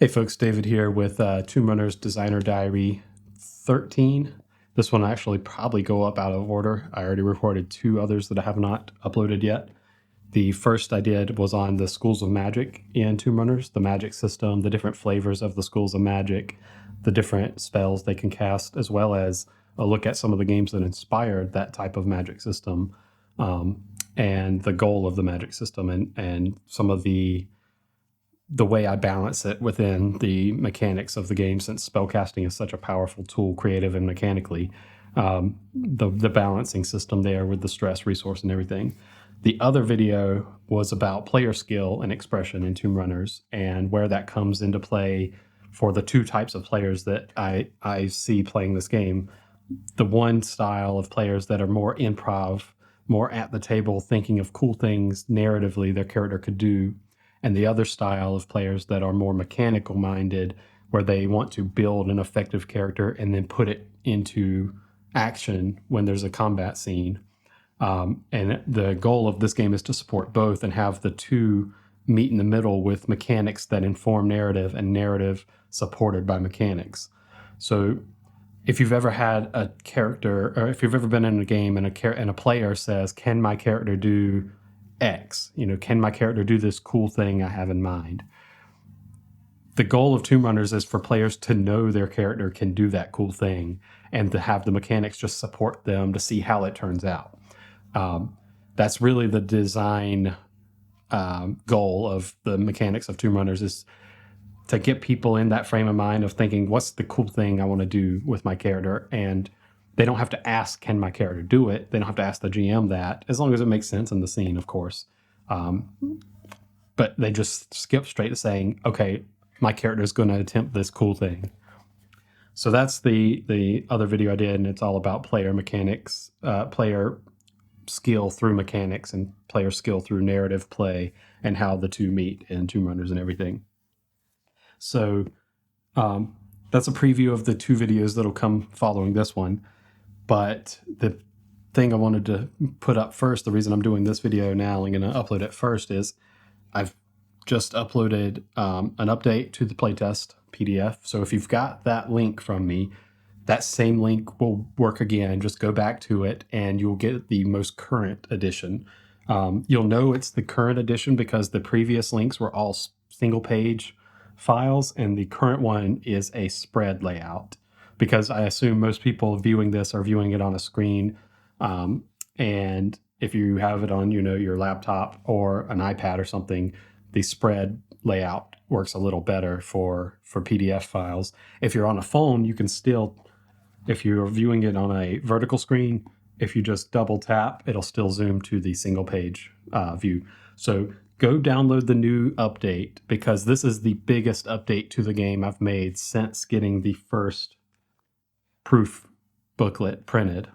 Hey folks, David here with Tomb Runner's Designer Diary 13. This one will actually probably go up out of order. I already recorded 2 others that I have not uploaded yet. The first I did was on the schools of magic in Tomb Runners, the magic system, the different flavors of the schools of magic, the different spells they can cast, as well as a look at some of the games that inspired that type of magic system, and the goal of the magic system, and some of the way I balance it within the mechanics of the game, since spellcasting is such a powerful tool, creative and mechanically. The balancing system there with the stress, resource, and everything. The other video was about player skill and expression in Tomb Runners and where that comes into play for the 2 types of players that I see playing this game. The one style of players that are more improv, more at the table, thinking of cool things narratively their character could do, and the other style of players that are more mechanical minded, where they want to build an effective character and then put it into action when there's a combat scene. And the goal of this game is to support both and have the 2 meet in the middle with mechanics that inform narrative and narrative supported by mechanics. So if you've ever had a character, or if you've ever been in a game and a player says, "Can my character do X? Can my character do this cool thing I have in mind?" The goal of Tomb Runners is for players to know their character can do that cool thing and to have the mechanics just support them to see how it turns out. That's really the design goal of the mechanics of Tomb Runners, is to get people in that frame of mind of thinking, what's the cool thing I want to do with my character? And they don't have to ask, can my character do it? They don't have to ask the GM that, as long as it makes sense in the scene, of course. But they just skip straight to saying, okay, my character is going to attempt this cool thing. So that's the other video I did, and it's all about player mechanics, player skill through mechanics, and player skill through narrative play, and how the 2 meet in Tomb Runners and everything. So that's a preview of the 2 videos that'll come following this one. But the thing I wanted to put up first, the reason I'm doing this video now and going to upload it first, is I've just uploaded an update to the playtest PDF. So if you've got that link from me, that same link will work again. Just go back to it and you'll get the most current edition. You'll know it's the current edition because the previous links were all single page files, and the current one is a spread layout, because I assume most people viewing this are viewing it on a screen. And if you have it on, your laptop or an iPad or something, the spread layout works a little better for PDF files. If you're on a phone, you can still, if you're viewing it on a vertical screen, if you just double tap, it'll still zoom to the single page view. So go download the new update, because this is the biggest update to the game I've made since getting the first proof booklet printed.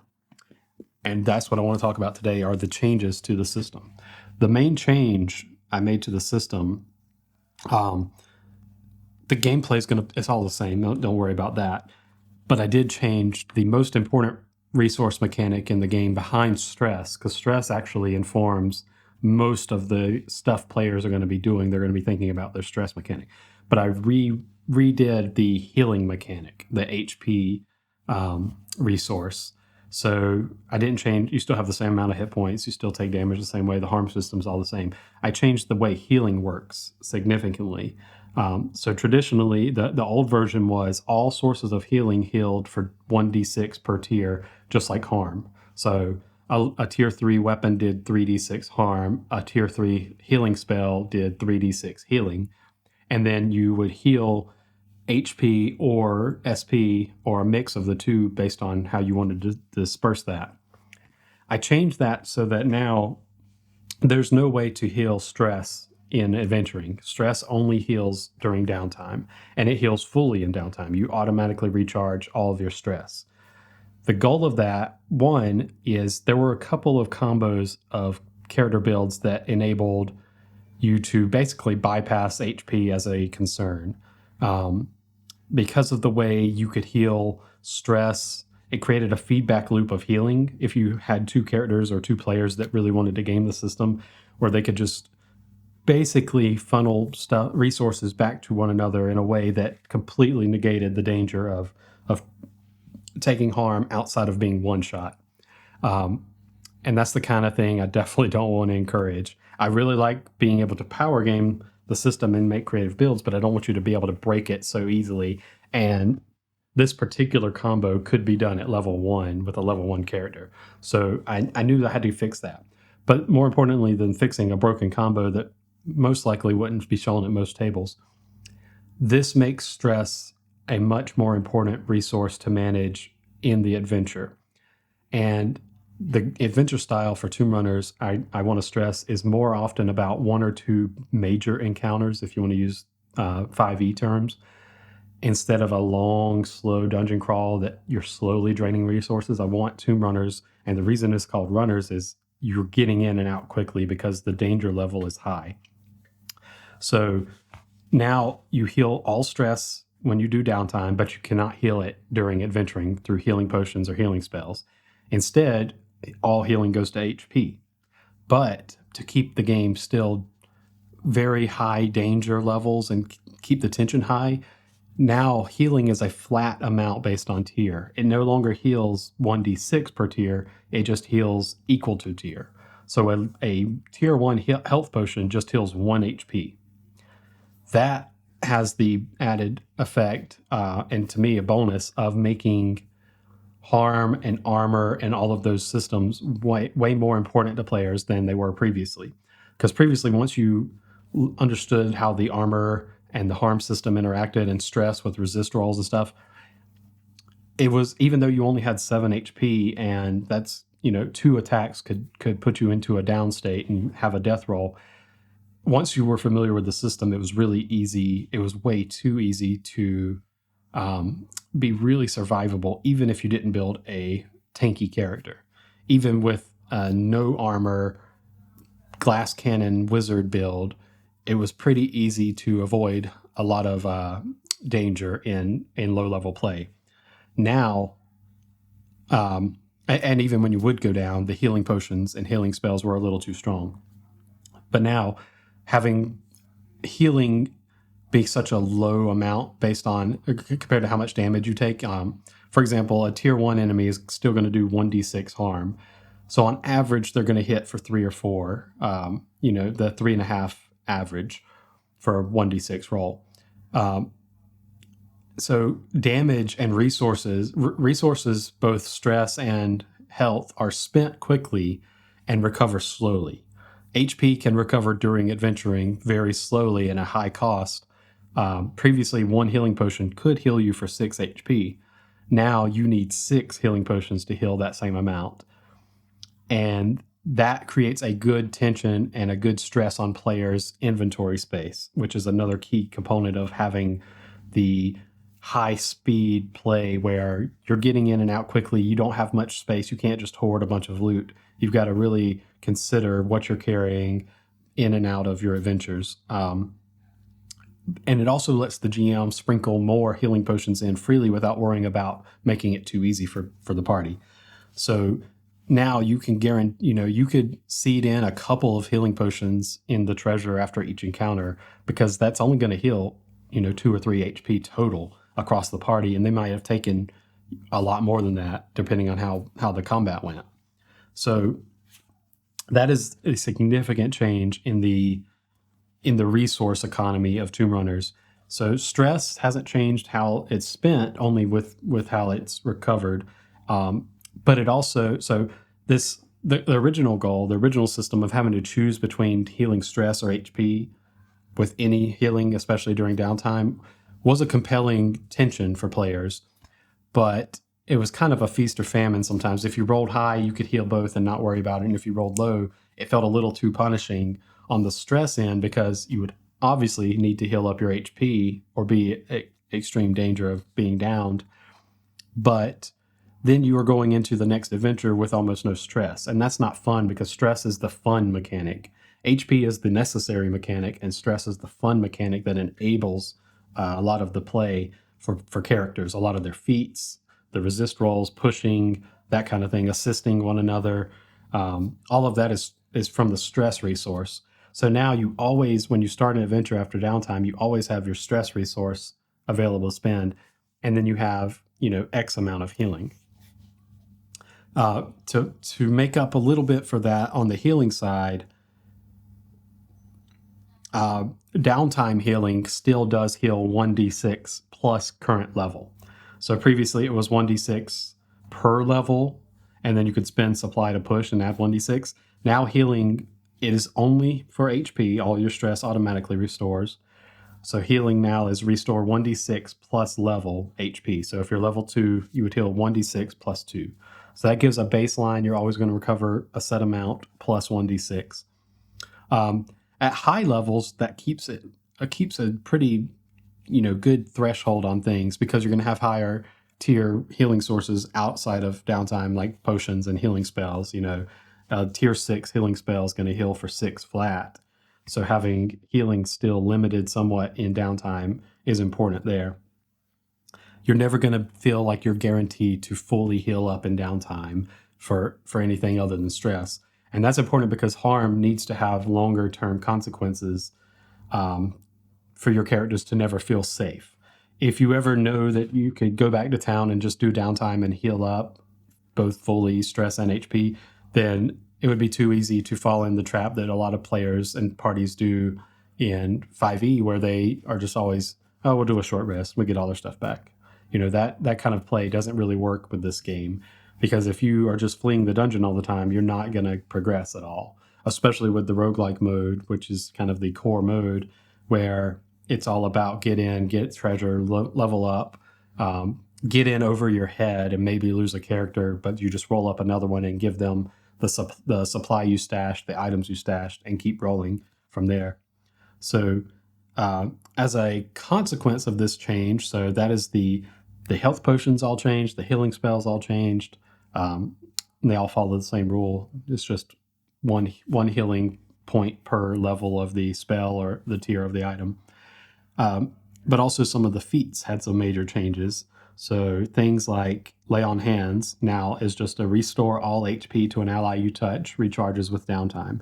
And that's what I want to talk about today, are the changes to the system. The main change I made to the system, the gameplay it's all the same. Don't worry about that. But I did change the most important resource mechanic in the game behind stress, because stress actually informs most of the stuff players are going to be doing. They're going to be thinking about their stress mechanic. But I redid the healing mechanic, the HP resource. So I didn't change. You still have the same amount of hit points. You still take damage the same way. The harm system's all the same. I changed the way healing works significantly. So traditionally, the old version was all sources of healing healed for 1d6 per tier, just like harm. So a tier 3 weapon did 3d6 harm. A tier 3 healing spell did 3d6 healing. And then you would heal HP or SP, or a mix of the 2 based on how you wanted to disperse that. I changed that so that now there's no way to heal stress in adventuring. Stress only heals during downtime, and it heals fully in downtime. You automatically recharge all of your stress. The goal of that, one, is there were a couple of combos of character builds that enabled you to basically bypass HP as a concern. Because of the way you could heal stress, it created a feedback loop of healing. If you had 2 characters or 2 players that really wanted to game the system, where they could just basically funnel resources back to one another in a way that completely negated the danger of taking harm outside of being one shot. And that's the kind of thing I definitely don't want to encourage. I really like being able to power game the system and make creative builds, but I don't want you to be able to break it so easily. And this particular combo could be done at level 1 with a level 1 character. So I knew I had to fix that. But more importantly than fixing a broken combo that most likely wouldn't be shown at most tables, this makes stress a much more important resource to manage in the adventure. And the adventure style for Tomb Runners, I want to stress, is more often about 1 or 2 major encounters, if you want to use 5e terms, instead of a long, slow dungeon crawl that you're slowly draining resources. I want Tomb Runners, and the reason it's called Runners is you're getting in and out quickly because the danger level is high. So now you heal all stress when you do downtime, but you cannot heal it during adventuring through healing potions or healing spells. Instead, all healing goes to HP. But to keep the game still very high danger levels and keep the tension high, now healing is a flat amount based on tier. It no longer heals 1d6 per tier, it just heals equal to tier. So a tier 1 health potion just heals 1 HP. That has the added effect, and to me a bonus, of making harm and armor and all of those systems way more important to players than they were previously. Because previously, once you understood how the armor and the harm system interacted and stress with resist rolls and stuff, it was, even though you only had 7 HP and that's, 2 attacks could put you into a down state and have a death roll. Once you were familiar with the system, it was really easy. It was way too easy to be really survivable, even if you didn't build a tanky character. Even with no armor, glass cannon wizard build, it was pretty easy to avoid a lot of danger in low level play. Now, and even when you would go down, the healing potions and healing spells were a little too strong. But now, having healing be such a low amount based on compared to how much damage you take. For example, a tier 1 enemy is still going to do 1d6 harm. So on average, they're going to hit for 3 or 4, the 3.5 average for a 1d6 roll. So damage and resources, both stress and health, are spent quickly and recover slowly. HP can recover during adventuring very slowly and at high cost. Previously, 1 healing potion could heal you for 6 HP. Now you need 6 healing potions to heal that same amount. And that creates a good tension and a good stress on players' inventory space, which is another key component of having the high speed play where you're getting in and out quickly. You don't have much space. You can't just hoard a bunch of loot. You've got to really consider what you're carrying in and out of your adventures. And it also lets the GM sprinkle more healing potions in freely without worrying about making it too easy for the party. So now you can guarantee, you could seed in a couple of healing potions in the treasure after each encounter, because that's only going to heal, 2 or 3 HP total across the party. And they might have taken a lot more than that, depending on how the combat went. So that is a significant change in the resource economy of Tomb Runners. So stress hasn't changed how it's spent, only with how it's recovered. But it also, the original goal, the original system of having to choose between healing stress or HP with any healing, especially during downtime, was a compelling tension for players. But it was kind of a feast or famine sometimes. If you rolled high, you could heal both and not worry about it. And if you rolled low, it felt a little too punishing on the stress end, because you would obviously need to heal up your HP or be in extreme danger of being downed. But then you are going into the next adventure with almost no stress. And that's not fun, because stress is the fun mechanic. HP is the necessary mechanic, and stress is the fun mechanic that enables a lot of the play for characters, a lot of their feats, the resist rolls, pushing, that kind of thing, assisting one another. All of that is from the stress resource. So now you always, when you start an adventure after downtime, you always have your stress resource available to spend, and then you have, X amount of healing. To make up a little bit for that on the healing side, downtime healing still does heal 1d6 plus current level. So previously it was 1d6 per level, and then you could spend supply to push and add 1d6. Now healing, it is only for HP. All your stress automatically restores. So healing now is restore 1d6 plus level HP. So if you're level 2, you would heal 1d6 plus 2. So that gives a baseline. You're always going to recover a set amount plus 1d6. At high levels, that keeps a pretty good threshold on things, because you're going to have higher tier healing sources outside of downtime, like potions and healing spells. Tier 6 healing spell is going to heal for 6 flat. So having healing still limited somewhat in downtime is important there. You're never going to feel like you're guaranteed to fully heal up in downtime for anything other than stress. And that's important because harm needs to have longer term consequences for your characters to never feel safe. If you ever know that you could go back to town and just do downtime and heal up both fully stress and HP, then it would be too easy to fall in the trap that a lot of players and parties do in 5e, where they are just always, oh, we'll do a short rest, we get all their stuff back. That kind of play doesn't really work with this game, because if you are just fleeing the dungeon all the time, you're not going to progress at all, especially with the roguelike mode, which is kind of the core mode, where it's all about get in, get treasure, level up, get in over your head and maybe lose a character, but you just roll up another one and give them the supply you stashed, the items you stashed, and keep rolling from there. So as a consequence of this change, so that is the health potions all changed, the healing spells all changed. And they all follow the same rule. It's just one healing point per level of the spell or the tier of the item. But also some of the feats had some major changes. So things like Lay on Hands now is just a restore all HP to an ally you touch, recharges with downtime.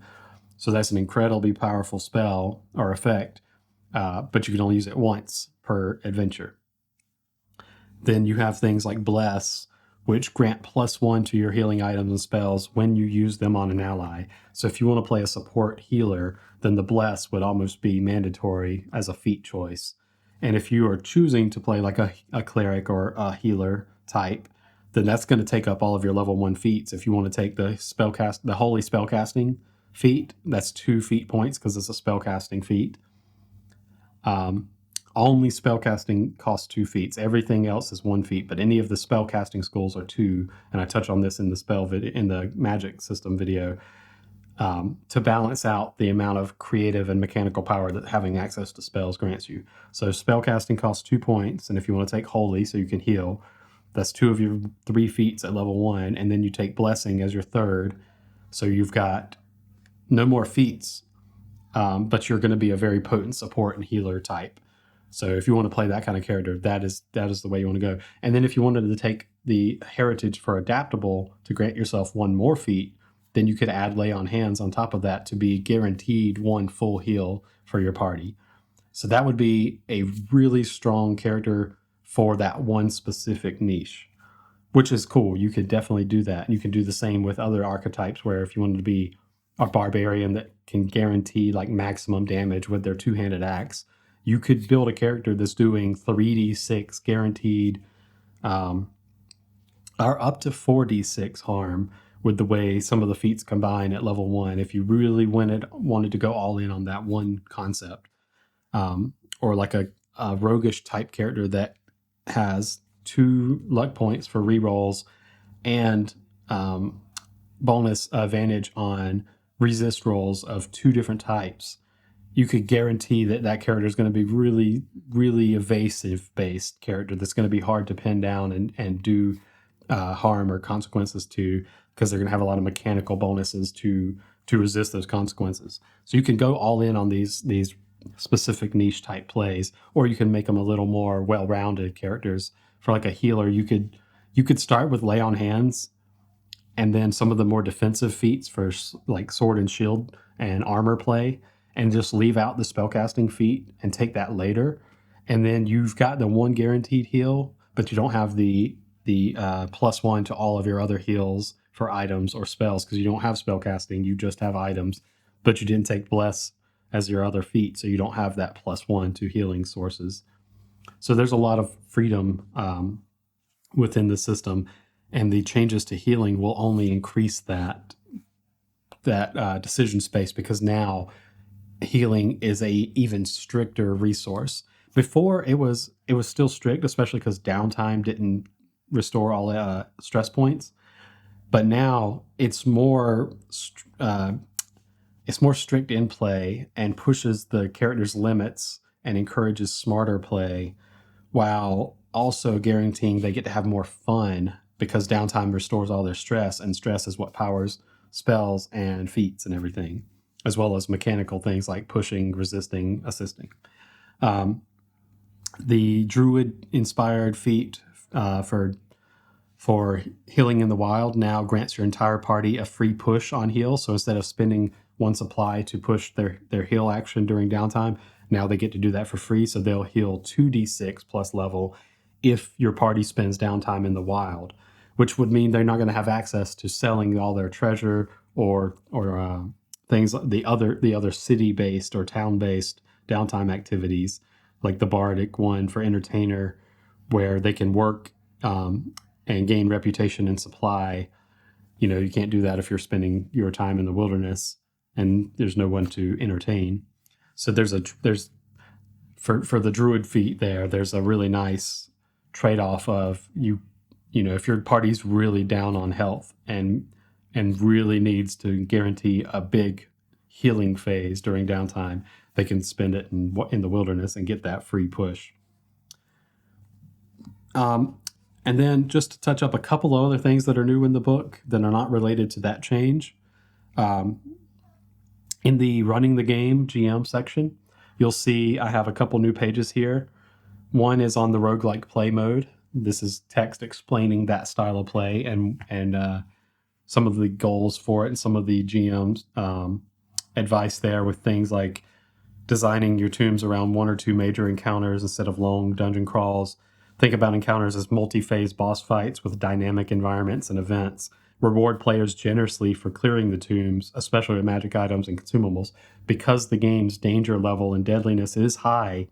So that's an incredibly powerful spell or effect, but you can only use it once per adventure. Then you have things like Bless, which grant +1 to your healing items and spells when you use them on an ally. So if you want to play a support healer, then the Bless would almost be mandatory as a feat choice. And if you are choosing to play like a cleric or a healer type, then that's going to take up all of your level 1 feats. If you want to take the holy spellcasting feat, that's 2 feat points because it's a spellcasting feat. Only spellcasting costs 2 feats. Everything else is 1 feat, but any of the spellcasting schools are 2. And I touch on this in the magic system video, to balance out the amount of creative and mechanical power that having access to spells grants you. So spellcasting costs 2 points, and if you want to take holy so you can heal, that's 2 of your 3 feats at level 1, and then you take blessing as your third, so you've got no more feats, but you're going to be a very potent support and healer type. So if you want to play that kind of character, that is the way you want to go. And then if you wanted to take the heritage for adaptable to grant yourself 1 more feat, then you could add Lay on Hands on top of that to be guaranteed 1 full heal for your party. So that would be a really strong character for that one specific niche, which is cool. You could definitely do that. You can do the same with other archetypes, where if you wanted to be a barbarian that can guarantee like maximum damage with their 2-handed axe, you could build a character that's doing 3d6 guaranteed, or up to 4d6 harm with the way some of the feats combine at level 1, if you really wanted to go all in on that one concept. Or like a roguish type character that has 2 luck points for rerolls and bonus advantage on resist rolls of 2 different types. You could guarantee that character is going to be really, really evasive based character that's going to be hard to pin down and do harm or consequences to, because they're going to have a lot of mechanical bonuses to resist those consequences. So you can go all in on these specific niche type plays, or you can make them a little more well-rounded characters. For like a healer, you could start with Lay on Hands, and then some of the more defensive feats for like sword and shield and armor play, and just leave out the spellcasting feat and take that later, and then you've got the one guaranteed heal, but you don't have the +1 to all of your other heals for items or spells because you don't have spellcasting. You just have items, but you didn't take bless as your other feat, so you don't have that +1 to healing sources. So there's a lot of freedom within the system, and the changes to healing will only increase that decision space, because now healing is a even stricter resource. Before it was still strict, especially because downtime didn't restore all stress points. But now it's more strict in play and pushes the character's limits and encourages smarter play, while also guaranteeing they get to have more fun because downtime restores all their stress, and stress is what powers spells and feats and everything, as well as mechanical things like pushing, resisting, assisting. The druid-inspired feat for healing in the wild now grants your entire party a free push on heal. So instead of spending one supply to push their heal action during downtime, now they get to do that for free. So they'll heal 2d6 plus level if your party spends downtime in the wild, which would mean they're not going to have access to selling all their treasure or things, the other city-based or town-based downtime activities, like the bardic one for entertainer, where they can work and gain reputation and supply. You can't do that if you're spending your time in the wilderness and there's no one to entertain. So there's for the druid feat there's a really nice trade-off of if your party's really down on health and really needs to guarantee a big healing phase during downtime, they can spend it in the wilderness and get that free push. And then just to touch up a couple of other things that are new in the book that are not related to that change. In the running the game GM section, you'll see I have a couple new pages here. One is on the roguelike play mode. This is text explaining that style of play and some of the goals for it and some of the GM's advice there, with things like designing your tombs around one or two major encounters instead of long dungeon crawls. Think about encounters as multi-phase boss fights with dynamic environments and events. Reward players generously for clearing the tombs, especially with magic items and consumables. Because the game's danger level and deadliness is high,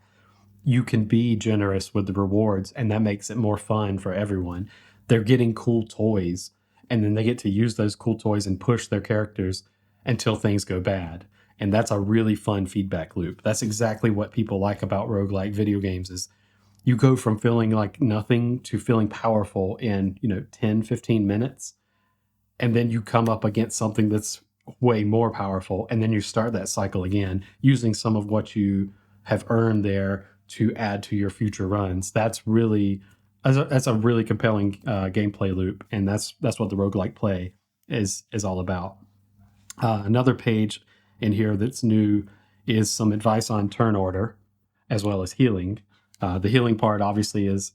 you can be generous with the rewards, and that makes it more fun for everyone. They're getting cool toys, and then they get to use those cool toys and push their characters until things go bad. And that's a really fun feedback loop. That's exactly what people like about roguelike video games, is you go from feeling like nothing to feeling powerful in 10, 15 minutes. And then you come up against something that's way more powerful. And then you start that cycle again, using some of what you have earned there to add to your future runs. That's a really compelling gameplay loop. And that's what the roguelike play is all about. Another page in here that's new is some advice on turn order as well as healing. The healing part obviously is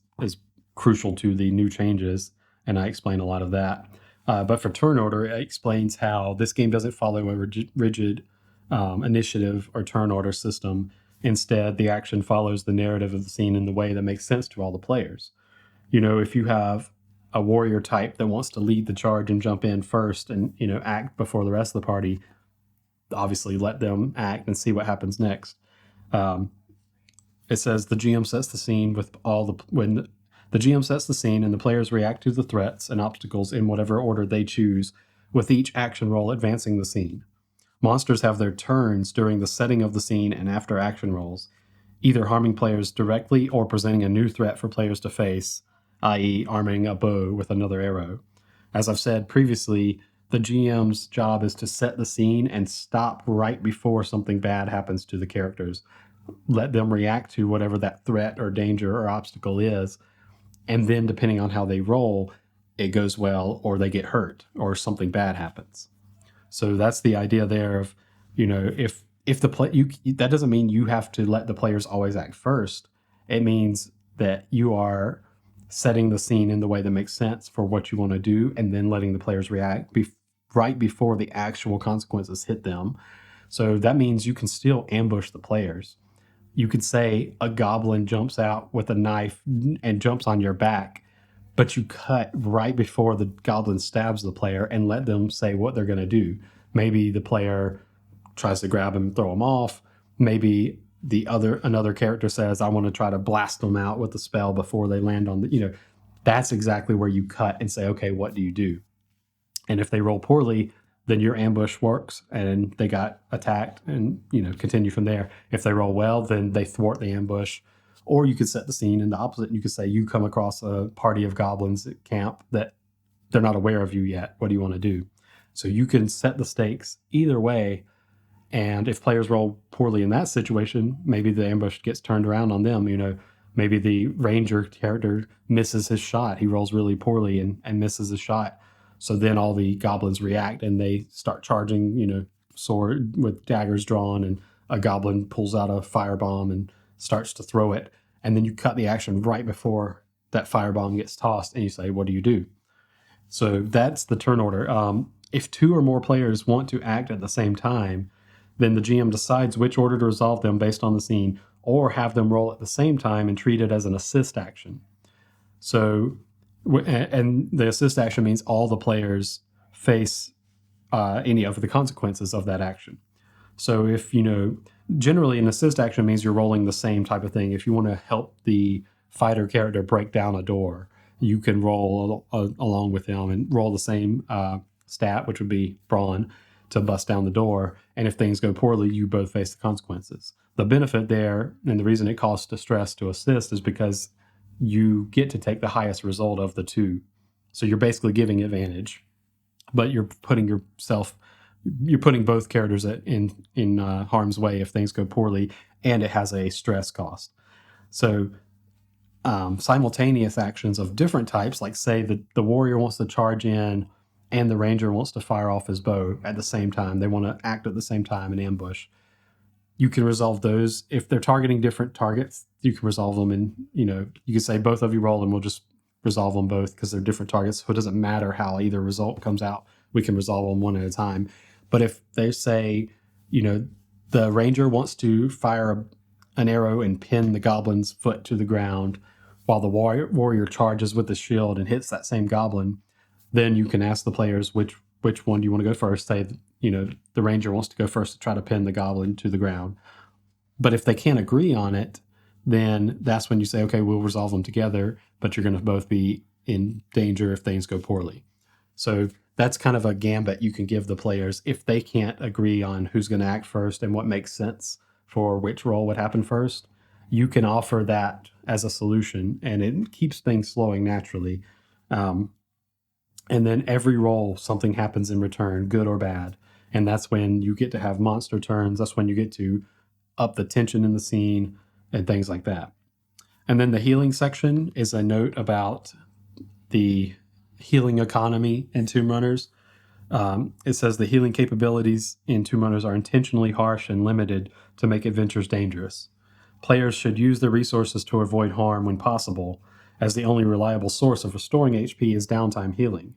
crucial to the new changes, and I explain a lot of that. But for turn order, it explains how this game doesn't follow a rigid initiative or turn order system. Instead, the action follows the narrative of the scene in the way that makes sense to all the players. If you have a warrior type that wants to lead the charge and jump in first and act before the rest of the party, obviously let them act and see what happens next. It says the GM sets the scene when the GM sets the scene and the players react to the threats and obstacles in whatever order they choose, with each action roll advancing the scene. Monsters have their turns during the setting of the scene and after action rolls, either harming players directly or presenting a new threat for players to face, i.e. arming a bow with another arrow. As I've said previously, the GM's job is to set the scene and stop right before something bad happens to the characters. Let them react to whatever that threat or danger or obstacle is, and then depending on how they roll, it goes well or they get hurt or something bad happens. So that's the idea there of, if that doesn't mean you have to let the players always act first. It means that you are setting the scene in the way that makes sense for what you want to do, and then letting the players react right before the actual consequences hit them. So that means you can still ambush the players. You could say a goblin jumps out with a knife and jumps on your back, but you cut right before the goblin stabs the player and let them say what they're going to do. Maybe the player tries to grab him, throw him off. Maybe another character says, I want to try to blast them out with the spell before they land on that's exactly where you cut and say, okay, what do you do? And if they roll poorly, then your ambush works and they got attacked and, continue from there. If they roll well, then they thwart the ambush. Or you could set the scene in the opposite. You could say you come across a party of goblins at camp that they're not aware of you yet. What do you want to do? So you can set the stakes either way. And if players roll poorly in that situation, maybe the ambush gets turned around on them. Maybe the ranger character misses his shot. He rolls really poorly and misses his shot. So then all the goblins react and they start charging, sword with daggers drawn, and a goblin pulls out a firebomb and starts to throw it. And then you cut the action right before that firebomb gets tossed and you say, what do you do? So that's the turn order. If two or more players want to act at the same time, then the GM decides which order to resolve them based on the scene, or have them roll at the same time and treat it as an assist action. So, and the assist action means all the players face any of the consequences of that action. So if, generally an assist action means you're rolling the same type of thing. If you want to help the fighter character break down a door, you can roll along with them and roll the same stat, which would be brawn, to bust down the door. And if things go poorly, you both face the consequences. The benefit there, and the reason it costs distress to assist, is because you get to take the highest result of the two. So you're basically giving advantage, but you're putting both characters in harm's way if things go poorly, and it has a stress cost. So simultaneous actions of different types, like say the warrior wants to charge in and the ranger wants to fire off his bow at the same time. They want to act at the same time and ambush. You can resolve those. If they're targeting different targets, you can resolve them. And, you can say both of you roll and we'll just resolve them both because they're different targets. So it doesn't matter how either result comes out. We can resolve them one at a time. But if they say, the ranger wants to fire an arrow and pin the goblin's foot to the ground while the warrior charges with the shield and hits that same goblin, then you can ask the players which one do you want to go first. Say, the ranger wants to go first to try to pin the goblin to the ground. But if they can't agree on it, then that's when you say, okay, we'll resolve them together, but you're going to both be in danger if things go poorly. So that's kind of a gambit you can give the players if they can't agree on who's going to act first and what makes sense for which role would happen first. You can offer that as a solution, and it keeps things flowing naturally. And then every roll, something happens in return, good or bad. And that's when you get to have monster turns. That's when you get to up the tension in the scene and things like that. And then the healing section is a note about the healing economy in Tomb Runners. It says the healing capabilities in Tomb Runners are intentionally harsh and limited to make adventures dangerous. Players should use their resources to avoid harm when possible, as the only reliable source of restoring HP is downtime healing.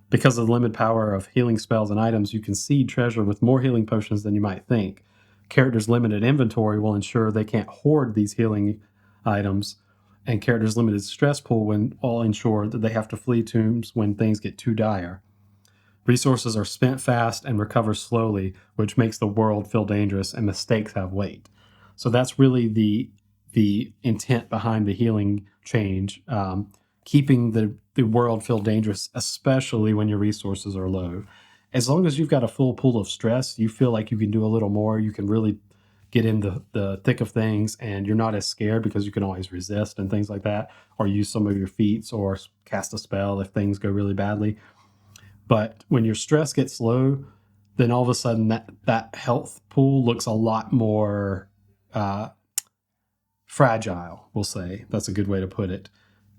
Because of the limited power of healing spells and items, you can seed treasure with more healing potions than you might think. Characters' limited inventory will ensure they can't hoard these healing items, and characters' limited stress pool will ensure that they have to flee tombs when things get too dire. Resources are spent fast and recover slowly, which makes the world feel dangerous and mistakes have weight. So that's really the intent behind the healing change, keeping the world feel dangerous, especially when your resources are low. As long as you've got a full pool of stress, you feel like you can do a little more. You can really get in the thick of things, and you're not as scared because you can always resist and things like that, or use some of your feats or cast a spell if things go really badly. But when your stress gets low, then all of a sudden that health pool looks a lot more fragile, we'll say. That's a good way to put it.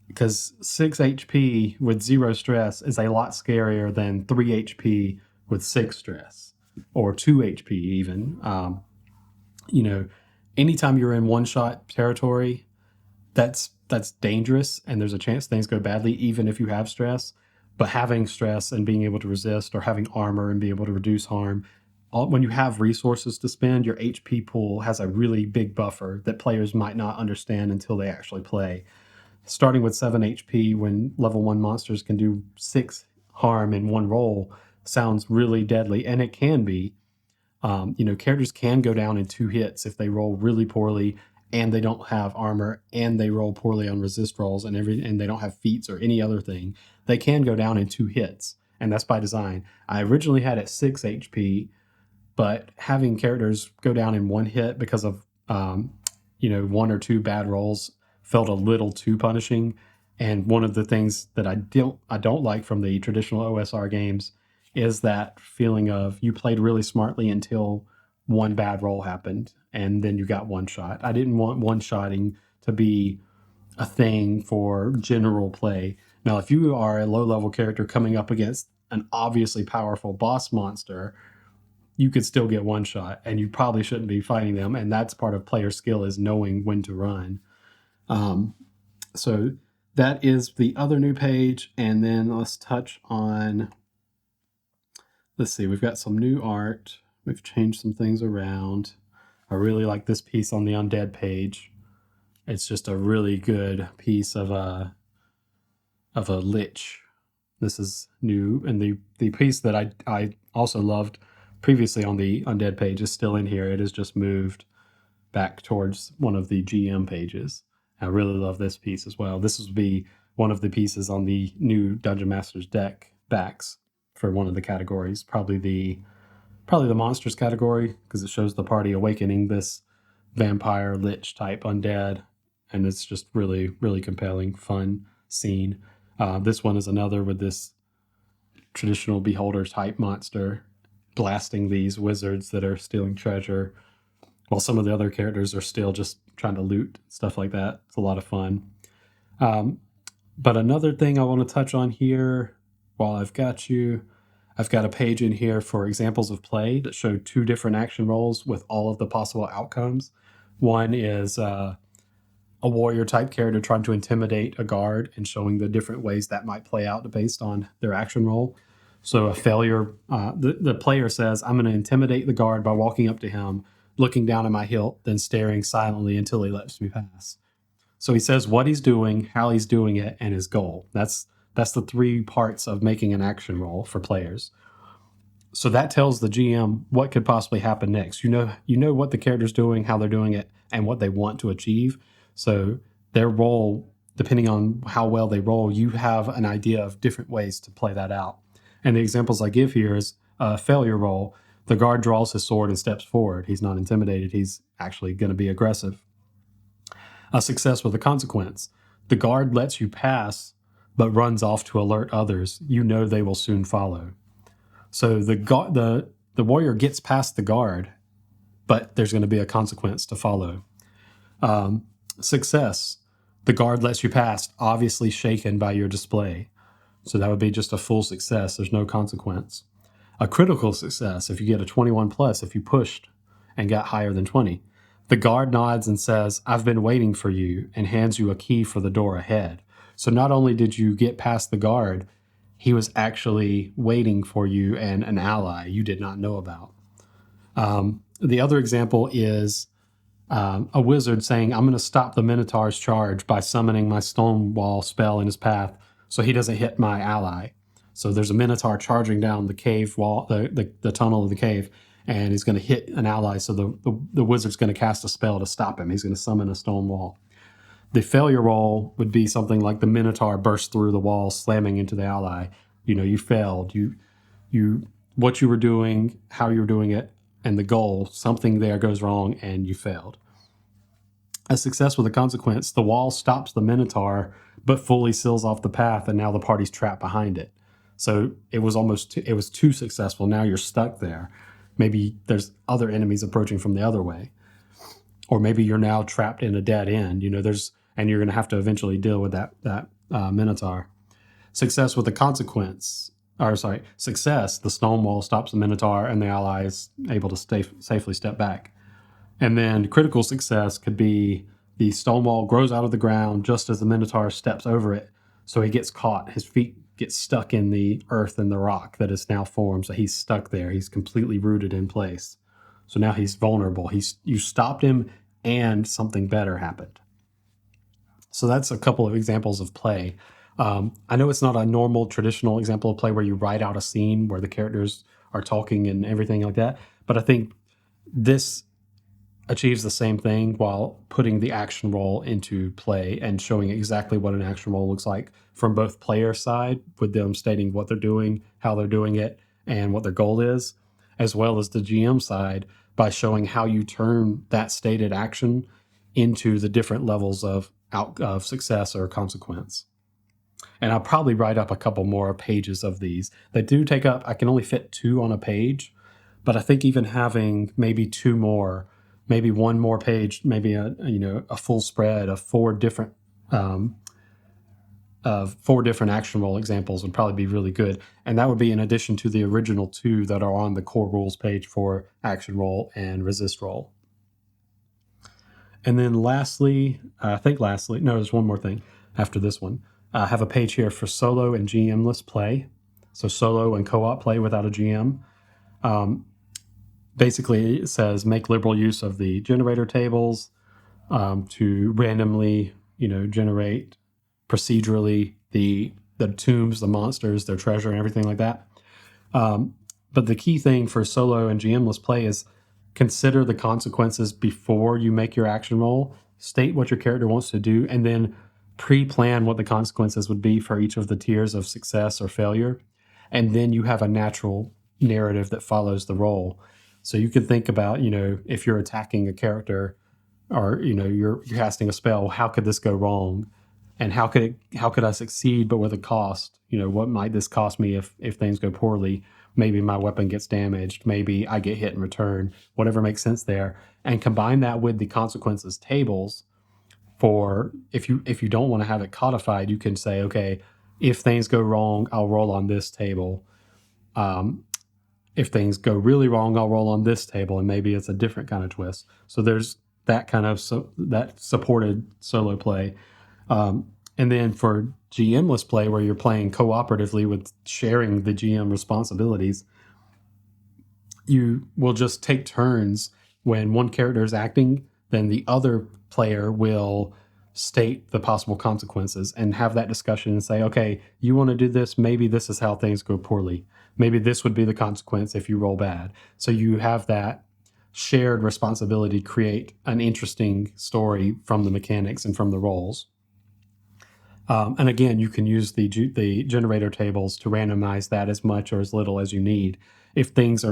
Because 6 HP with 0 stress is a lot scarier than 3 HP with 6 stress, or 2 HP even. Anytime you're in one-shot territory, that's dangerous, and there's a chance things go badly even if you have stress. But having stress and being able to resist, or having armor and be able to reduce harm, when you have resources to spend, your HP pool has a really big buffer that players might not understand until they actually play. Starting with 7 HP when level 1 monsters can do 6 harm in one roll sounds really deadly, and it can be. Characters can go down in 2 hits if they roll really poorly and they don't have armor and they roll poorly on resist rolls and they don't have feats or any other thing. They can go down in 2 hits, and that's by design. I originally had it 6 HP, but having characters go down in 1 hit because of 1 or 2 bad rolls felt a little too punishing. And one of the things that I don't like from the traditional OSR games is that feeling of you played really smartly until one bad roll happened and then you got one shot. I didn't want one shotting to be a thing for general play. Now, if you are a low level character coming up against an obviously powerful boss monster, you could still get one shot and you probably shouldn't be fighting them. And that's part of player skill, is knowing when to run. So that is the other new page. And then let's touch on, let's see, we've got some new art. We've changed some things around. I really like this piece on the Undead page. It's just a really good piece of a lich. This is new. And the piece that I also loved previously on the Undead page is still in here. It has just moved back towards one of the GM pages. I really love this piece as well. This would be one of the pieces on the new Dungeon Master's deck backs for one of the categories, probably the monsters category, because it shows the party awakening this vampire lich type undead, and it's just really, really compelling, fun scene. This one is another with this traditional beholder type monster blasting these wizards that are stealing treasure, while some of the other characters are still just trying to loot, stuff like that. It's a lot of fun. But another thing I want to touch on here, while I've got a page in here for examples of play that show 2 different action rolls with all of the possible outcomes. One is a warrior type character trying to intimidate a guard and showing the different ways that might play out based on their action roll. So a failure, the player says, I'm going to intimidate the guard by walking up to him, looking down at my hilt, then staring silently until he lets me pass. So he says what he's doing, how he's doing it, and his goal. That's the 3 parts of making an action roll for players. So that tells the GM what could possibly happen next. You know what the character's doing, how they're doing it, and what they want to achieve. So their role, depending on how well they roll, you have an idea of different ways to play that out. And the examples I give here is a failure roll. The guard draws his sword and steps forward. He's not intimidated. He's actually going to be aggressive. A success with a consequence. The guard lets you pass, but runs off to alert others. You know they will soon follow. So the warrior gets past the guard, but there's going to be a consequence to follow. Success. The guard lets you pass, obviously shaken by your display. So that would be just a full success. There's no consequence. A critical success, if you get a 21 plus, if you pushed and got higher than 20. The guard nods and says, I've been waiting for you, and hands you a key for the door ahead. So not only did you get past the guard, he was actually waiting for you and an ally you did not know about. The other example is a wizard saying, I'm going to stop the Minotaur's charge by summoning my stone wall spell in his path so he doesn't hit my ally. So there's a Minotaur charging down the cave wall, the tunnel of the cave, and he's going to hit an ally. So the wizard's going to cast a spell to stop him. He's going to summon a stone wall. The failure roll would be something like the Minotaur burst through the wall, slamming into the ally. You failed. What you were doing, how you were doing it, and the goal, something there goes wrong and you failed. A success with a consequence, the wall stops the Minotaur, but fully seals off the path, and now the party's trapped behind it. So it was too successful. Now you're stuck there. Maybe there's other enemies approaching from the other way. Or maybe you're now trapped in a dead end. And you're going to have to eventually deal with that Minotaur. Success with a consequence. Success, the stone wall stops the Minotaur and the ally is able to safely step back. And then critical success could be the stone wall grows out of the ground just as the Minotaur steps over it. So he gets caught. His feet gets stuck in the earth and the rock that is now formed. So he's stuck there. He's completely rooted in place. So now he's vulnerable. You stopped him and something better happened. So that's a couple of examples of play. I know it's not a normal traditional example of play where you write out a scene where the characters are talking and everything like that, but I think this achieves the same thing while putting the action role into play and showing exactly what an action role looks like from both player side, with them stating what they're doing, how they're doing it, and what their goal is, as well as the GM side by showing how you turn that stated action into the different levels of success or consequence. And I'll probably write up a couple more pages of these. They do take up, I can only fit 2 on a page, but I think even having maybe 2 more, maybe 1 more page, maybe a full spread of 4 different action role examples would probably be really good. And that would be in addition to the original 2 that are on the core rules page for action roll and resist roll. And then lastly, there's one more thing after this one. I have a page here for solo and GM-less play. So solo and co-op play without a GM. Basically, it says make liberal use of the generator tables to randomly, generate procedurally the tombs, the monsters, their treasure, and everything like that. But the key thing for solo and GM-less play is consider the consequences before you make your action roll. State what your character wants to do, and then pre-plan what the consequences would be for each of the tiers of success or failure. And then you have a natural narrative that follows the roll. So you can think about, if you're attacking a character or, you're casting a spell, how could this go wrong? And how could I succeed, but with a cost? What might this cost me if things go poorly? Maybe my weapon gets damaged. Maybe I get hit in return. Whatever makes sense there. And combine that with the consequences tables for if you don't want to have it codified, you can say, okay, if things go wrong, I'll roll on this table. If things go really wrong, I'll roll on this table, and maybe it's a different kind of twist. So there's that kind of that supported solo play. And then for GM-less play, where you're playing cooperatively with sharing the GM responsibilities, you will just take turns. When one character is acting, then the other player will state the possible consequences and have that discussion and say, okay, you want to do this, maybe this is how things go poorly. Maybe this would be the consequence if you roll bad. So you have that shared responsibility to create an interesting story from the mechanics and from the rolls. And again, you can use the generator tables to randomize that as much or as little as you need. If there's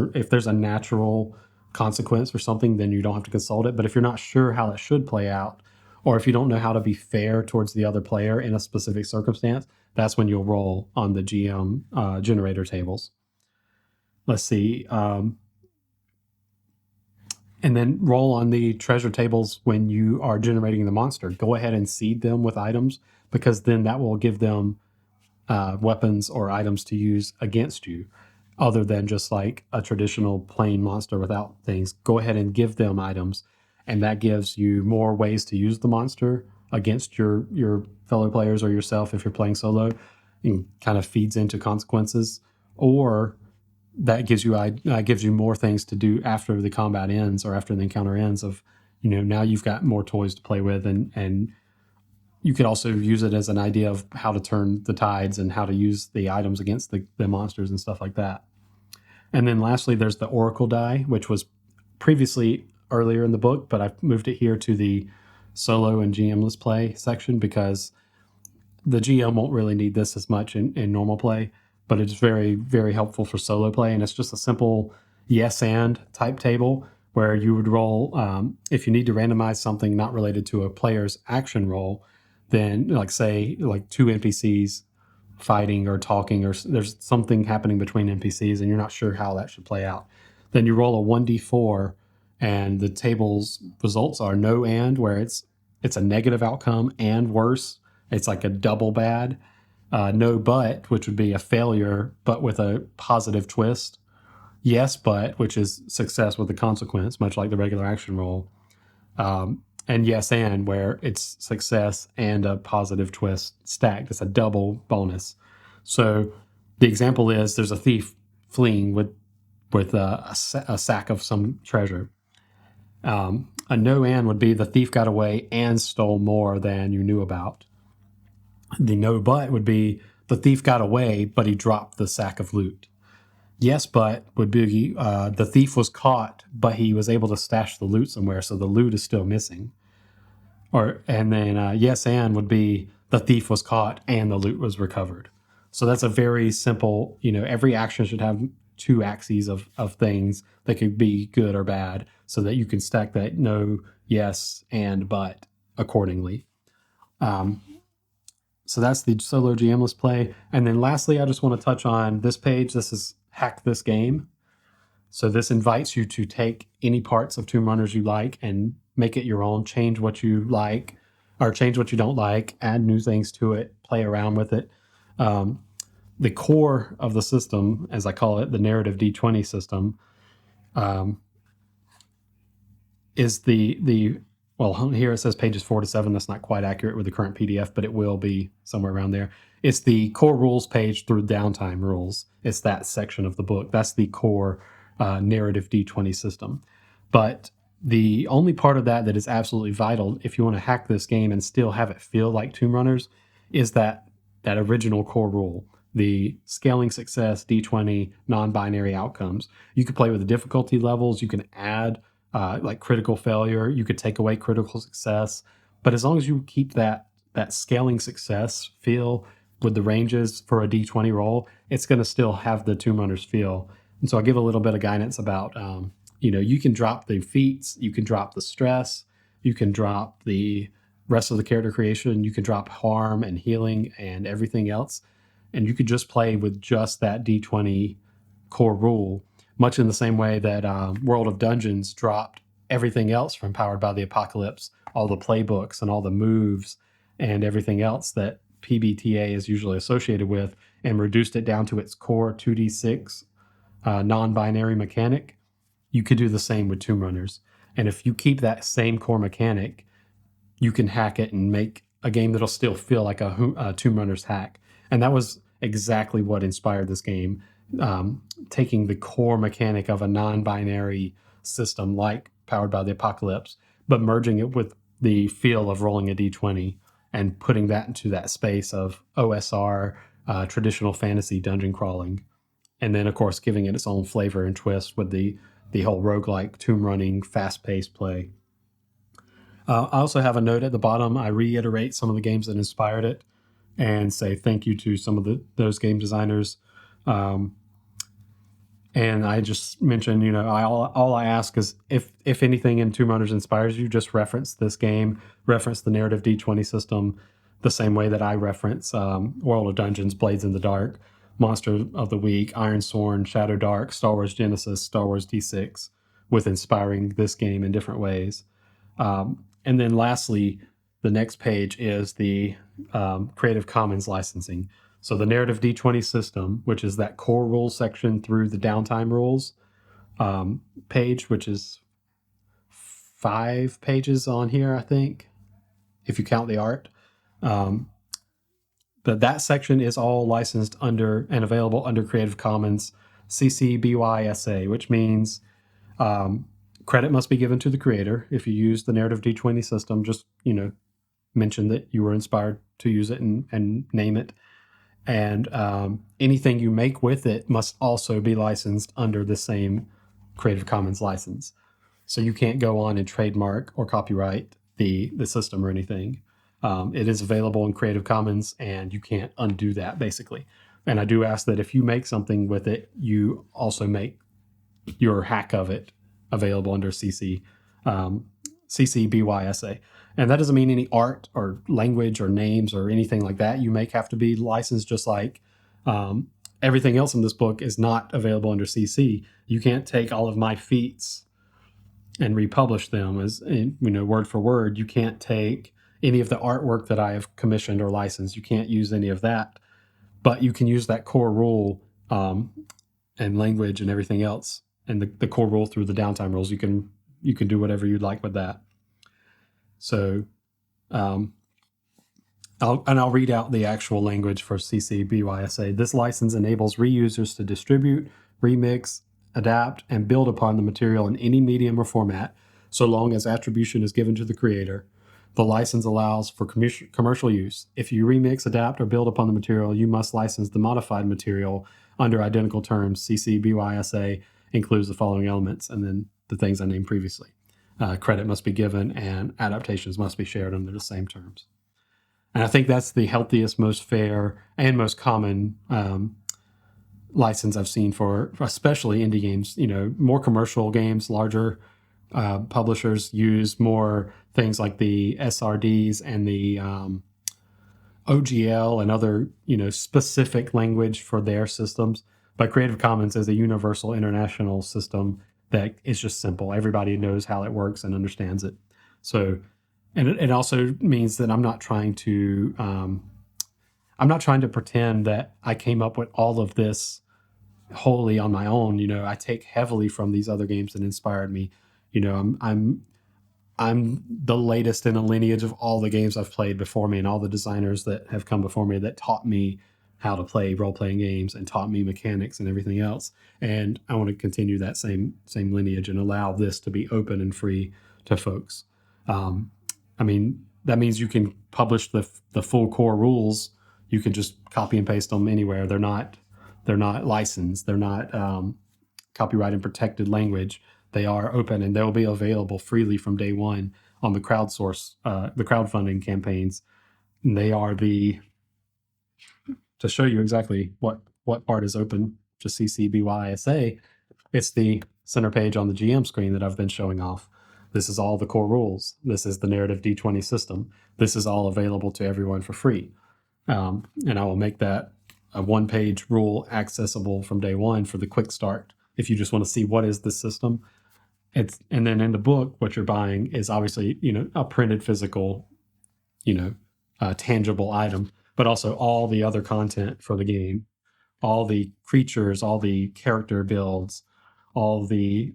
a natural consequence for something, then you don't have to consult it. But if you're not sure how it should play out, or if you don't know how to be fair towards the other player in a specific circumstance, that's when you'll roll on the GM generator tables. Let's see. And then roll on the treasure tables when you are generating the monster. Go ahead and seed them with items, because then that will give them weapons or items to use against you, other than just like a traditional plain monster without things. Go ahead and give them items, and that gives you more ways to use the monster against your fellow players or yourself if you're playing solo, and kind of feeds into consequences. Or that gives you more things to do after the combat ends or after the encounter ends. Of now you've got more toys to play with, and you could also use it as an idea of how to turn the tides and how to use the items against the monsters and stuff like that. And then lastly, there's the Oracle die, which was previously earlier in the book, but I've moved it here to the solo and GM-less play section because the GM won't really need this as much in normal play, but it's very, very helpful for solo play. And it's just a simple yes and type table where you would roll, if you need to randomize something not related to a player's action roll, then say 2 NPCs fighting or talking, or there's something happening between NPCs and you're not sure how that should play out. Then you roll a 1d4 and the table's results are no and, where it's a negative outcome, and worse, it's like a double bad. No but, which would be a failure but with a positive twist. Yes but, which is success with a consequence, much like the regular action roll. And yes and, where it's success and a positive twist stacked. It's a double bonus. So the example is there's a thief fleeing with a sack of some treasure. A no and would be the thief got away and stole more than you knew about. The no but would be the thief got away, but he dropped the sack of loot. Yes, but would be the thief was caught, but he was able to stash the loot somewhere, so the loot is still missing. And then yes, and would be the thief was caught and the loot was recovered. So that's a very simple. Every action should have two axes of things that could be good or bad, so that you can stack that no, yes, and but accordingly. So that's the solo GMless play. And then lastly, I just want to touch on this page. This is Hack This Game. So this invites you to take any parts of Tomb Runners you like and make it your own, change what you like or change what you don't like, add new things to it, play around with it. The core of the system, as I call it, the narrative D20 system, is well, here it says pages 4 to 7. That's not quite accurate with the current PDF, but it will be somewhere around there. It's the core rules page through downtime rules. It's that section of the book. That's the core narrative D20 system. But the only part of that is absolutely vital if you want to hack this game and still have it feel like Tomb Runners is that original core rule, the scaling success D20 non-binary outcomes. You could play with the difficulty levels. You can add like critical failure. You could take away critical success. But as long as you keep that scaling success feel with the ranges for a D20 roll, it's going to still have the Tomb Runners feel. And so I give a little bit of guidance about, you can drop the feats, you can drop the stress, you can drop the rest of the character creation, you can drop harm and healing and everything else. And you could just play with just that D20 core rule, much in the same way that World of Dungeons dropped everything else from Powered by the Apocalypse, all the playbooks and all the moves and everything else that PBTA is usually associated with, and reduced it down to its core 2d6 non-binary mechanic. You could do the same with Tomb Runners. And if you keep that same core mechanic, you can hack it and make a game that'll still feel like a Tomb Runners hack. And that was exactly what inspired this game, taking the core mechanic of a non-binary system like Powered by the Apocalypse, but merging it with the feel of rolling a D20 and putting that into that space of OSR, traditional fantasy dungeon crawling. And then, of course, giving it its own flavor and twist with the whole roguelike, tomb running, fast-paced play. I also have a note at the bottom. I reiterate some of the games that inspired it and say thank you to some of those game designers. And I just mentioned, all I ask is if anything in Tomb Runners inspires you, just reference this game, reference the narrative D20 system, the same way that I reference World of Dungeons, Blades in the Dark, Monster of the Week, Iron Sworn, Shadow Dark, Star Wars Genesis, Star Wars D6, with inspiring this game in different ways. And then lastly, the next page is the Creative Commons licensing. So the narrative D20 system, which is that core rules section through the downtime rules page, which is 5 pages on here, I think, if you count the art. But that section is all licensed under and available under Creative Commons CC BY SA, which means credit must be given to the creator. If you use the narrative D20 system, just mention that you were inspired to use it and name it. And anything you make with it must also be licensed under the same Creative Commons license. So you can't go on and trademark or copyright the system or anything. It is available in Creative Commons, and you can't undo that, basically. And I do ask that if you make something with it, you also make your hack of it available under CC BYSA. And that doesn't mean any art or language or names or anything like that you make have to be licensed, just like everything else in this book is not available under CC. You can't take all of my feats and republish them as word for word. You can't take any of the artwork that I have commissioned or licensed. You can't use any of that, but you can use that core rule and language and everything else, and the core rule through the downtime rules. You can do whatever you'd like with that. So I'll read out the actual language for CC BY-SA. This license enables reusers to distribute, remix, adapt, and build upon the material in any medium or format, so long as attribution is given to the creator. The license allows for commercial use. If you remix, adapt, or build upon the material, you must license the modified material under identical terms. CC BY-SA includes the following elements, and then the things I named previously. Credit must be given, and adaptations must be shared under the same terms. And I think that's the healthiest, most fair, and most common license I've seen for especially indie games. More commercial games, larger publishers use more things like the SRDs and the OGL and other specific language for their systems. But Creative Commons is a universal international system that is just simple. Everybody knows how it works and understands it. So. And it also means that I'm not trying to pretend that I came up with all of this wholly on my own. I take heavily from these other games that inspired me. I'm the latest in a lineage of all the games I've played before me and all the designers that have come before me that taught me how to play role-playing games and taught me mechanics and everything else. And I want to continue that same lineage and allow this to be open and free to folks. That means you can publish the full core rules. You can just copy and paste them anywhere. They're not licensed. They're not copyright and protected language. They are open and they'll be available freely from day one on the crowdfunding campaigns. And they are to show you exactly what part is open to CC BY-SA. It's the center page on the GM screen that I've been showing off. This is all the core rules. This is the narrative D20 system. This is all available to everyone for free. And I will make that a one-page rule accessible from day one for the quick start. If you just want to see what is this system. And then in the book, what you're buying is obviously, a printed physical, tangible item, but also all the other content for the game, all the creatures, all the character builds, all the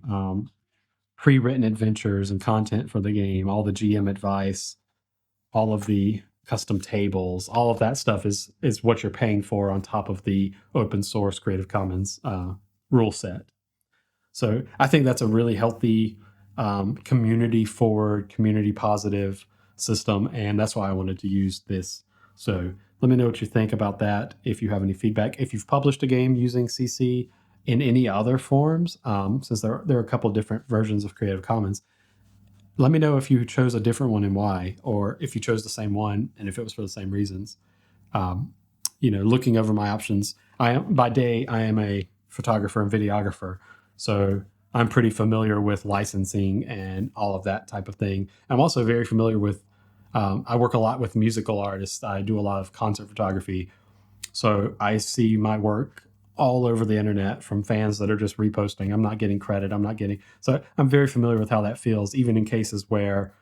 pre-written adventures and content for the game, all the GM advice, all of the custom tables, all of that stuff is what you're paying for on top of the open source Creative Commons rule set. So I think that's a really healthy, community forward, community positive system, and that's why I wanted to use this. So let me know what you think about that. If you have any feedback, if you've published a game using CC in any other forms, since there are a couple different versions of Creative Commons, let me know if you chose a different one and why, or if you chose the same one and if it was for the same reasons. Looking over my options, by day I am a photographer and videographer, so I'm pretty familiar with licensing and all of that type of thing. I'm also very familiar with, I work a lot with musical artists. I do a lot of concert photography. So I see my work all over the internet from fans that are just reposting. I'm not getting credit. So I'm very familiar with how that feels, even in cases where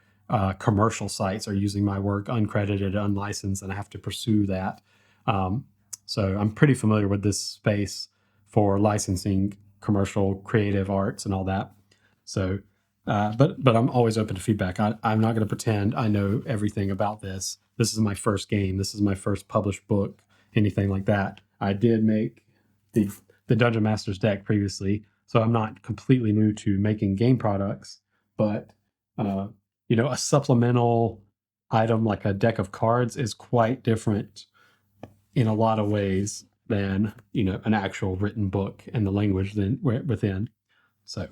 commercial sites are using my work uncredited, unlicensed, and I have to pursue that. So I'm pretty familiar with this space for licensing commercial creative arts and all that. So, but I'm always open to feedback. I'm not going to pretend I know everything about this. This is my first game. This is my first published book, anything like that. I did make the Dungeon Master's deck previously, so I'm not completely new to making game products, but a supplemental item like a deck of cards is quite different in a lot of ways than an actual written book and the language within. So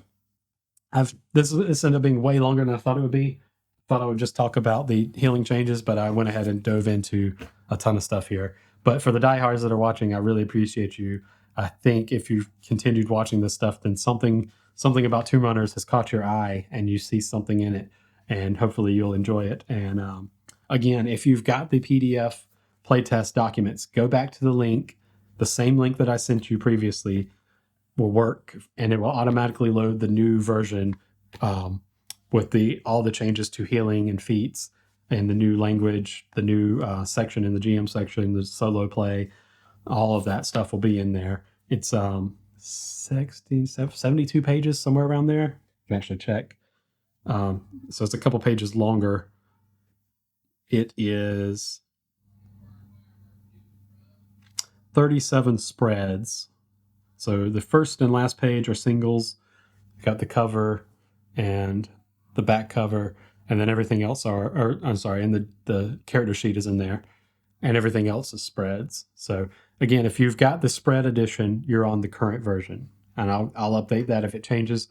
this ended up being way longer than I thought it would be. Thought I would just talk about the healing changes, but I went ahead and dove into a ton of stuff here. But for the diehards that are watching, I really appreciate you. I think if you've continued watching this stuff, then something about Tomb Runners has caught your eye and you see something in it, and hopefully you'll enjoy it. And again, if you've got the PDF playtest documents, go back to the link. The same link that I sent you previously will work, and it will automatically load the new version with all the changes to healing and feats and the new language, the new section in the GM section, the solo play. All of that stuff will be in there. It's 72 pages, somewhere around there. You can actually check. So it's a couple pages longer. It is 37 spreads. So the first and last page are singles. Got the cover and the back cover, and then everything else and the character sheet is in there, and everything else is spreads. So again, if you've got the spread edition, you're on the current version, and I'll update that if it changes.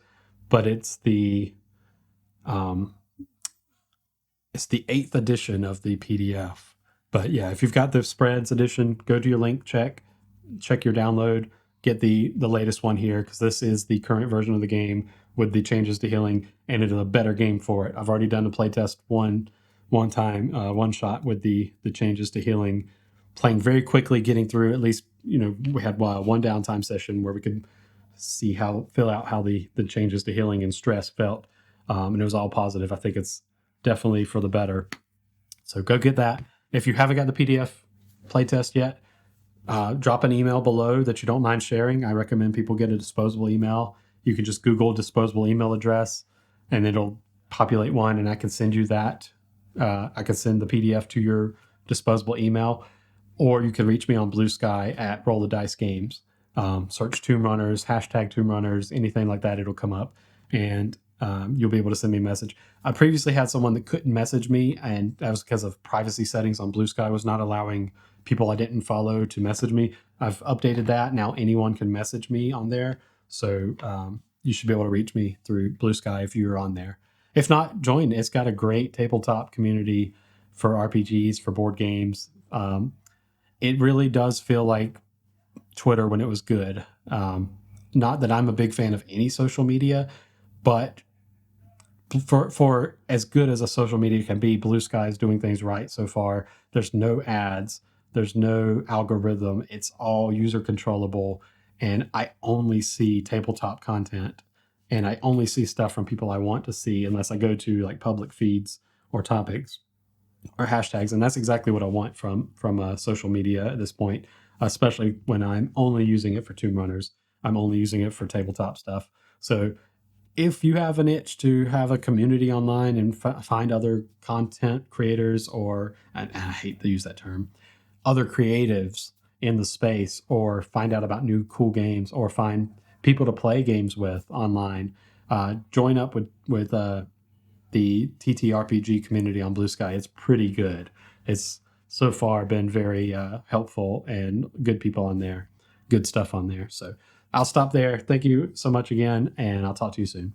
But it's the 8th edition of the PDF. But yeah, if you've got the spreads edition, go to your link, check your download, get the latest one here, because this is the current version of the game with the changes to healing, and it's a better game for it. I've already done a playtest one time, one shot with the changes to healing, playing very quickly, getting through. At least we had one downtime session where we could fill out how the changes to healing and stress felt, and it was all positive. I think it's definitely for the better. So go get that. If you haven't got the PDF playtest yet, drop an email below that you don't mind sharing. I recommend people get a disposable email. You can just Google disposable email address, and it'll populate one, and I can send you that. I can send the PDF to your disposable email, or you can reach me on Blue Sky at Roll the Dice Games. Search Tomb Runners, hashtag Tomb Runners, anything like that, it'll come up, and you'll be able to send me a message. I previously had someone that couldn't message me, and that was because of privacy settings on Blue Sky was not allowing people I didn't follow to message me. I've updated that. Now anyone can message me on there. So you should be able to reach me through Blue Sky if you're on there. If not, join. It's got a great tabletop community for RPGs, for board games. It really does feel like Twitter when it was good. Not that I'm a big fan of any social media, but for as good as a social media can be, Blue Sky is doing things right so far. There's no ads. There's no algorithm. It's all user controllable. And I only see tabletop content, and I only see stuff from people I want to see unless I go to like public feeds or topics or hashtags. And that's exactly what I want from social media at this point, especially when I'm only using it for Tomb Runners. I'm only using it for tabletop stuff. So if you have an itch to have a community online and find other content creators, or, and I hate to use that term, other creatives in the space, or find out about new cool games, or find people to play games with online, join up with the TTRPG community on Blue Sky. It's pretty good. It's so far been very helpful, and good people on there, good stuff on there. So I'll stop there. Thank you so much again, and I'll talk to you soon.